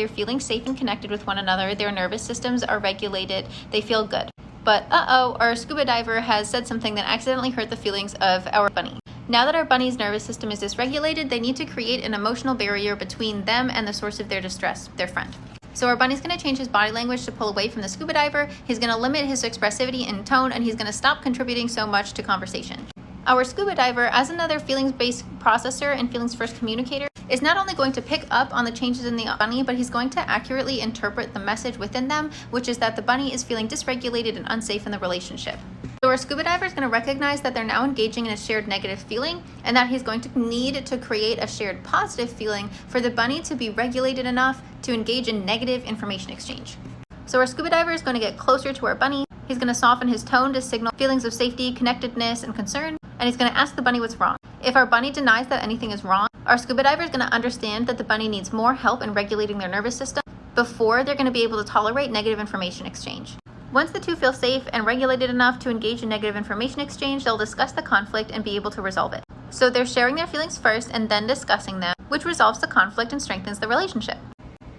They're feeling safe and connected with one another. Their nervous systems are regulated. They feel good. But our scuba diver has said something that accidentally hurt the feelings of our bunny. Now that our bunny's nervous system is dysregulated, they need to create an emotional barrier between them and the source of their distress, their friend. So our bunny's going to change his body language to pull away from the scuba diver. He's going to limit his expressivity and tone, and he's going to stop contributing so much to conversation. Our scuba diver, as another feelings-based processor and feelings-first communicator, is not only going to pick up on the changes in the bunny, but he's going to accurately interpret the message within them, which is that the bunny is feeling dysregulated and unsafe in the relationship. So our scuba diver is going to recognize that they're now engaging in a shared negative feeling, and that he's going to need to create a shared positive feeling for the bunny to be regulated enough to engage in negative information exchange. So our scuba diver is going to get closer to our bunny. He's going to soften his tone to signal feelings of safety, connectedness, and concern, and he's going to ask the bunny what's wrong. If our bunny denies that anything is wrong, our scuba diver is going to understand that the bunny needs more help in regulating their nervous system before they're going to be able to tolerate negative information exchange. Once the two feel safe and regulated enough to engage in negative information exchange, they'll discuss the conflict and be able to resolve it. So they're sharing their feelings first and then discussing them, which resolves the conflict and strengthens the relationship.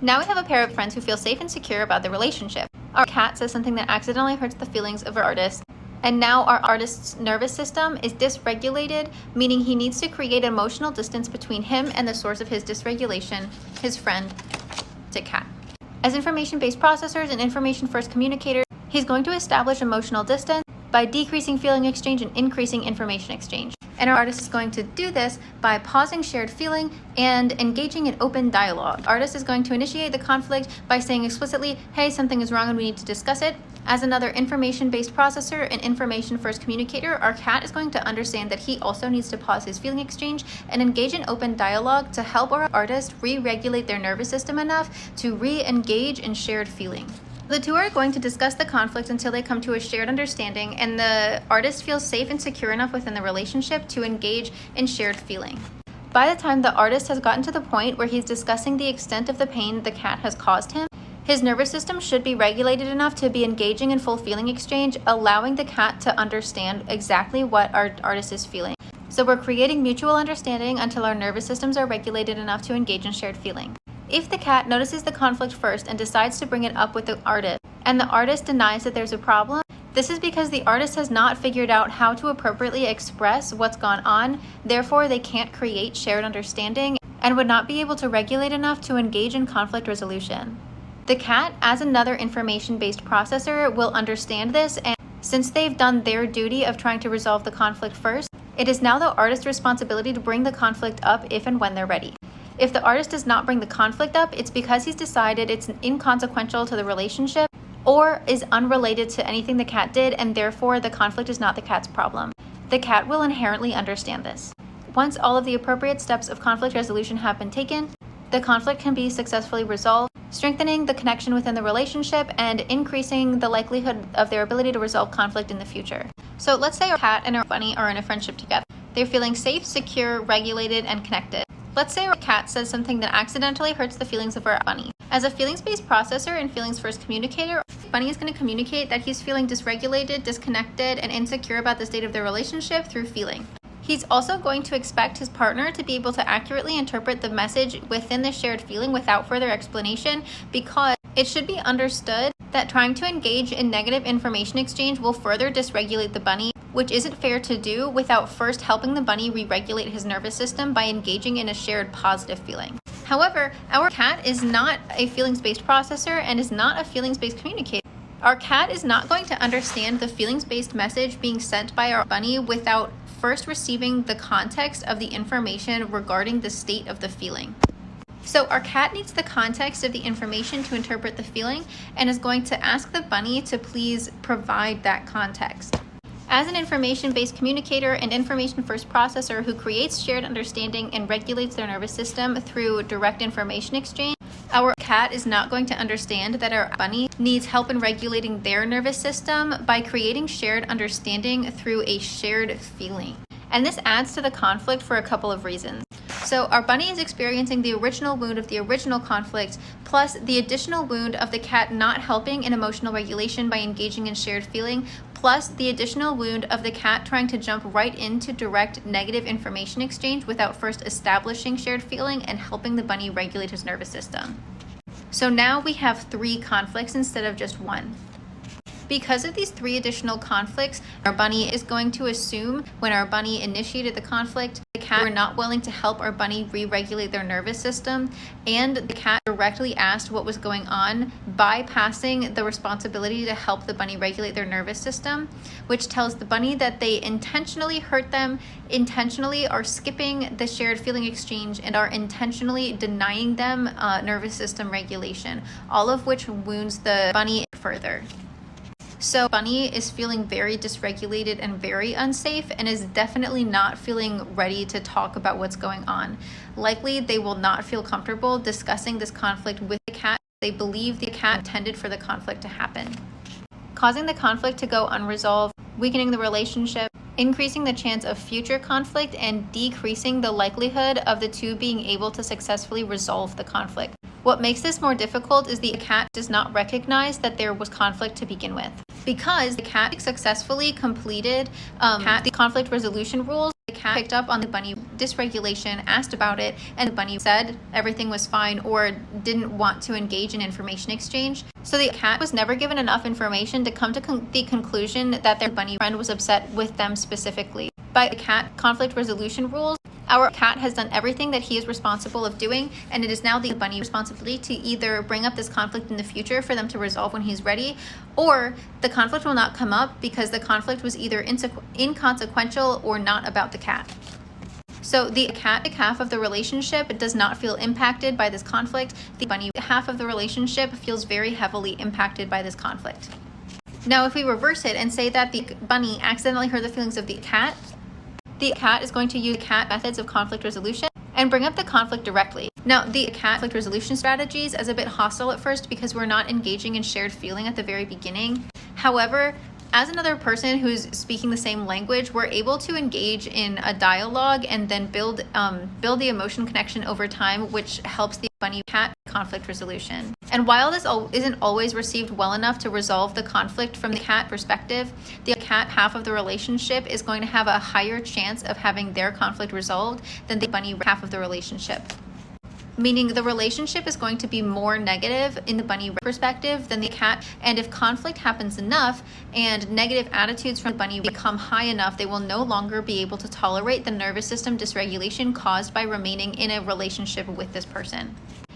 Now we have a pair of friends who feel safe and secure about the relationship. Our cat says something that accidentally hurts the feelings of our artist, and now our artist's nervous system is dysregulated, meaning he needs to create emotional distance between him and the source of his dysregulation, his friend, the cat. As information-based processors and information-first communicators, he's going to establish emotional distance by decreasing feeling exchange and increasing information exchange. And our artist is going to do this by pausing shared feeling and engaging in open dialogue. Artist is going to initiate the conflict by saying explicitly, hey, something is wrong and we need to discuss it. As another information-based processor and information-first communicator, our cat is going to understand that he also needs to pause his feeling exchange and engage in open dialogue to help our artist re-regulate their nervous system enough to re-engage in shared feeling. The two are going to discuss the conflict until they come to a shared understanding, and the artist feels safe and secure enough within the relationship to engage in shared feeling. By the time the artist has gotten to the point where he's discussing the extent of the pain the cat has caused him, his nervous system should be regulated enough to be engaging in full feeling exchange, allowing the cat to understand exactly what our artist is feeling. So we're creating mutual understanding until our nervous systems are regulated enough to engage in shared feeling. If the cat notices the conflict first and decides to bring it up with the artist, and the artist denies that there's a problem, this is because the artist has not figured out how to appropriately express what's gone on, therefore they can't create shared understanding and would not be able to regulate enough to engage in conflict resolution. The cat, as another information-based processor, will understand this, and since they've done their duty of trying to resolve the conflict first, it is now the artist's responsibility to bring the conflict up if and when they're ready. If the artist does not bring the conflict up, it's because he's decided it's inconsequential to the relationship or is unrelated to anything the cat did, and therefore the conflict is not the cat's problem. The cat will inherently understand this. Once all of the appropriate steps of conflict resolution have been taken, the conflict can be successfully resolved, strengthening the connection within the relationship and increasing the likelihood of their ability to resolve conflict in the future. So let's say our cat and our bunny are in a friendship together. They're feeling safe, secure, regulated, and connected. Let's say our cat says something that accidentally hurts the feelings of our bunny. As a feelings-based processor and feelings-first communicator, Bunny is going to communicate that he's feeling dysregulated, disconnected, and insecure about the state of their relationship through feeling. He's also going to expect his partner to be able to accurately interpret the message within the shared feeling without further explanation, because it should be understood that trying to engage in negative information exchange will further dysregulate the bunny, which isn't fair to do without first helping the bunny re-regulate his nervous system by engaging in a shared positive feeling. However, our cat is not a feelings-based processor and is not a feelings-based communicator. Our cat is not going to understand the feelings-based message being sent by our bunny without first receiving the context of the information regarding the state of the feeling. So our cat needs the context of the information to interpret the feeling and is going to ask the bunny to please provide that context. As an information-based communicator and information-first processor who creates shared understanding and regulates their nervous system through direct information exchange, our cat is not going to understand that our bunny needs help in regulating their nervous system by creating shared understanding through a shared feeling. And this adds to the conflict for a couple of reasons. So our bunny is experiencing the original wound of the original conflict, plus the additional wound of the cat not helping in emotional regulation by engaging in shared feeling, plus the additional wound of the cat trying to jump right into direct negative information exchange without first establishing shared feeling and helping the bunny regulate his nervous system. So now we have 3 conflicts instead of just 1. Because of these 3 additional conflicts, our bunny is going to assume when our bunny initiated the conflict, the cat were not willing to help our bunny re-regulate their nervous system, and the cat directly asked what was going on, bypassing the responsibility to help the bunny regulate their nervous system, which tells the bunny that they intentionally hurt them, intentionally are skipping the shared feeling exchange, and are intentionally denying them nervous system regulation, all of which wounds the bunny further. So bunny is feeling very dysregulated and very unsafe, and is definitely not feeling ready to talk about what's going on. Likely they will not feel comfortable discussing this conflict with the cat. They believe the cat intended for the conflict to happen, causing the conflict to go unresolved, weakening the relationship, increasing the chance of future conflict, and decreasing the likelihood of the 2 being able to successfully resolve the conflict. What makes this more difficult is the cat does not recognize that there was conflict to begin with. Because the cat successfully completed the conflict resolution rules, the cat picked up on the bunny dysregulation, asked about it, and the bunny said everything was fine or didn't want to engage in information exchange. So the cat was never given enough information to come to the conclusion that their bunny friend was upset with them specifically. By the cat conflict resolution rules, our cat has done everything that he is responsible of doing, and it is now the bunny's responsibility to either bring up this conflict in the future for them to resolve when he's ready, or the conflict will not come up because the conflict was either inconsequential or not about the cat. So the cat half of the relationship does not feel impacted by this conflict. The bunny half of the relationship feels very heavily impacted by this conflict. Now, if we reverse it and say that the bunny accidentally hurt the feelings of the cat is going to use cat methods of conflict resolution and bring up the conflict directly. Now, the cat conflict resolution strategies is a bit hostile at first because we're not engaging in shared feeling at the very beginning. However, as another person who's speaking the same language, we're able to engage in a dialogue and then build the emotion connection over time, which helps the bunny cat conflict resolution. And while this isn't always received well enough to resolve the conflict from the cat perspective, the cat half of the relationship is going to have a higher chance of having their conflict resolved than the bunny half of the relationship. Meaning the relationship is going to be more negative in the bunny perspective than the cat, and if conflict happens enough and negative attitudes from the bunny become high enough, they will no longer be able to tolerate the nervous system dysregulation caused by remaining in a relationship with this person.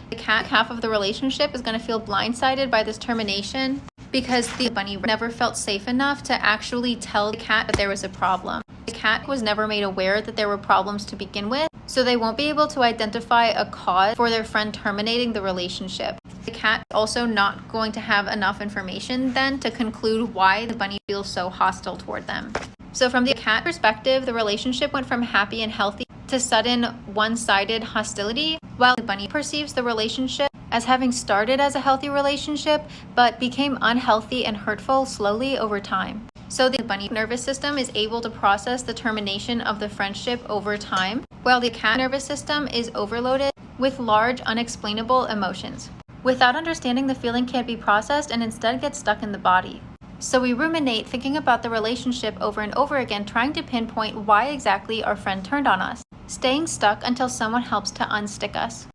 The cat half of the relationship is going to feel blindsided by this termination because the bunny never felt safe enough to actually tell the cat that there was a problem. The cat was never made aware that there were problems to begin with, so they won't be able to identify a cause for their friend terminating the relationship. The cat is also not going to have enough information then to conclude why the bunny feels so hostile toward them. So from the cat perspective, the relationship went from happy and healthy to sudden one-sided hostility, while the bunny perceives the relationship as having started as a healthy relationship but became unhealthy and hurtful slowly over time. So the bunny nervous system is able to process the termination of the friendship over time, while the cat nervous system is overloaded with large unexplainable emotions. Without understanding, the feeling can't be processed and instead gets stuck in the body. So we ruminate, thinking about the relationship over and over again, trying to pinpoint why exactly our friend turned on us, staying stuck until someone helps to unstick us.